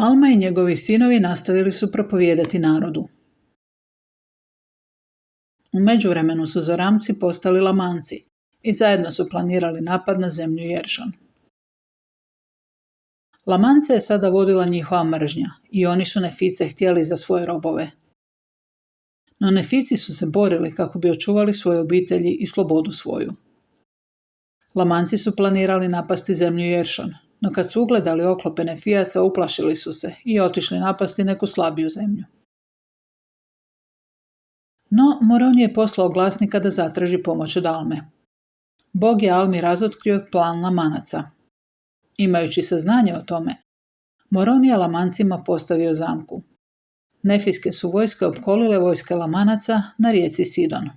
Alma i njegovi sinovi nastavili su propovijedati narodu. U međuvremenu su Zoramci postali Lamanci i zajedno su planirali napad na zemlju Jeršon. Lamance je sada vodila njihova mržnja i oni su Nefice htjeli za svoje robove. No Nefici su se borili kako bi očuvali svoje obitelji i slobodu svoju. Lamanci su planirali napasti zemlju Jeršon, no kad su ugledali oklope Nefijaca uplašili su se i otišli napasti neku slabiju zemlju. No Moron je poslao glasnika da zatraži pomoć od Alme. Bog je Almi razotkrio plan Lamanaca. Imajući saznanje o tome, Moron je Lamancima postavio zamku. Nefijske su vojske opkolile vojske Lamanaca na rijeci Sidon.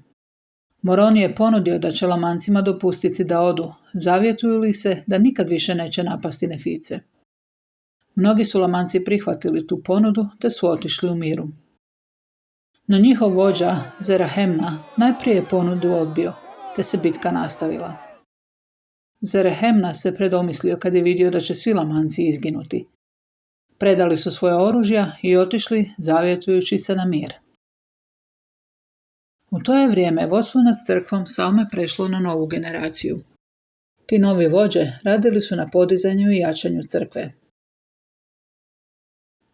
Moron je ponudio da će Lamancima dopustiti da odu, zavjetuju li se da nikad više neće napasti Nefice. Mnogi su Lamanci prihvatili tu ponudu te su otišli u miru. No njihov vođa, Zerahemna, najprije je ponudu odbio, te se bitka nastavila. Zerahemna se predomislio kad je vidio da će svi Lamanci izginuti. Predali su svoje oružja i otišli, zavjetujući se na mir. U to je vrijeme vodstvo nad crkvom Salme prešlo na novu generaciju. Ti novi vođe radili su na podizanju i jačanju crkve.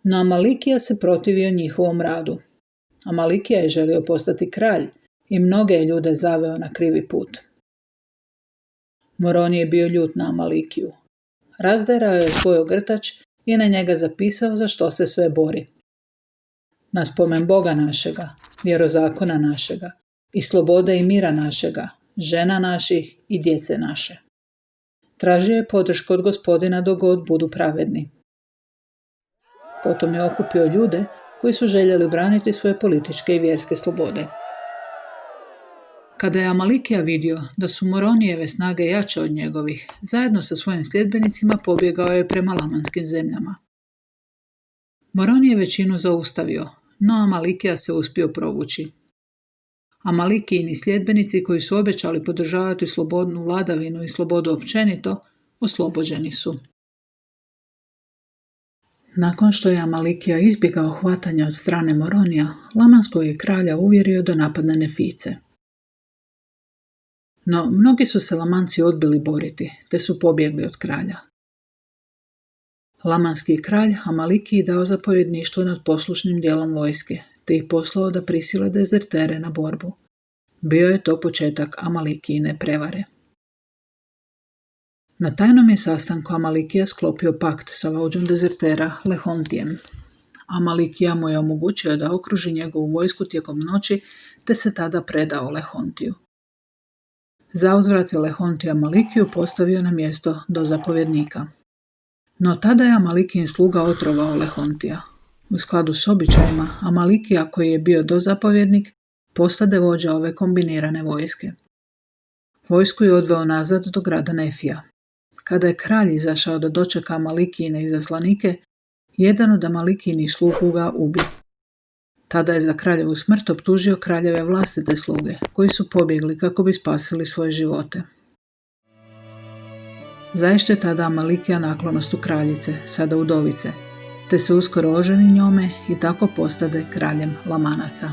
No Amalikija se protivio njihovom radu. Amalikija je želio postati kralj i mnoge je ljude zaveo na krivi put. Moron je bio ljut na Amalikiju. Razderao je svoj ogrtač i na njega zapisao za što se sve bori. Na spomen Boga našega, vjerozakona našega, i slobode i mira našega, žena naših i djece naše. Tražio je podršku od Gospodina dok god budu pravedni. Potom je okupio ljude koji su željeli braniti svoje političke i vjerske slobode. Kada je Amalikija vidio da su Moronijeve snage jače od njegovih, zajedno sa svojim sljedbenicima pobjegao je prema lamanskim zemljama. Moron je većinu zaustavio, no Amalikija se uspio provući. Amalikijini sljedbenici koji su obećali podržavati slobodnu vladavinu i slobodu općenito, oslobođeni su. Nakon što je Amalikija izbjegao hvatanja od strane Moronija, lamanskog je kralja uvjerio da napadne Nefice. No, mnogi su se Lamanci odbili boriti, te su pobjegli od kralja. Lamanski kralj Amalikiji dao zapovjedništvo nad poslušnim dijelom vojske, te ih poslao da prisile dezertere na borbu. Bio je to početak Amalikijine prevare. Na tajnom je sastanku Amalikija sklopio pakt sa vođom dezertera Lehontijem. Amalikija mu je omogućio da okruži njegovu vojsku tijekom noći, te se tada predao Lehontiju. Zauzvrat je Lehontij Amalikiju postavio na mjesto dozapovjednika. No tada je Amalikijin sluga otrovao Lehontija. U skladu s običajima, Amalikija koji je bio dozapovjednik postade vođa ove kombinirane vojske. Vojsku je odveo nazad do grada Nefija. Kada je kralj izašao da dočeka Amalikijine izaslanike, jedan od Amalikijinih slugu ga ubio. Tada je za kraljevu smrt optužio kraljeve vlastite sluge, koji su pobjegli kako bi spasili svoje živote. Zaišće tada Amalikija naklonost u kraljice, sada udovice, te se uskoro oženi njome i tako postade kraljem Lamanaca.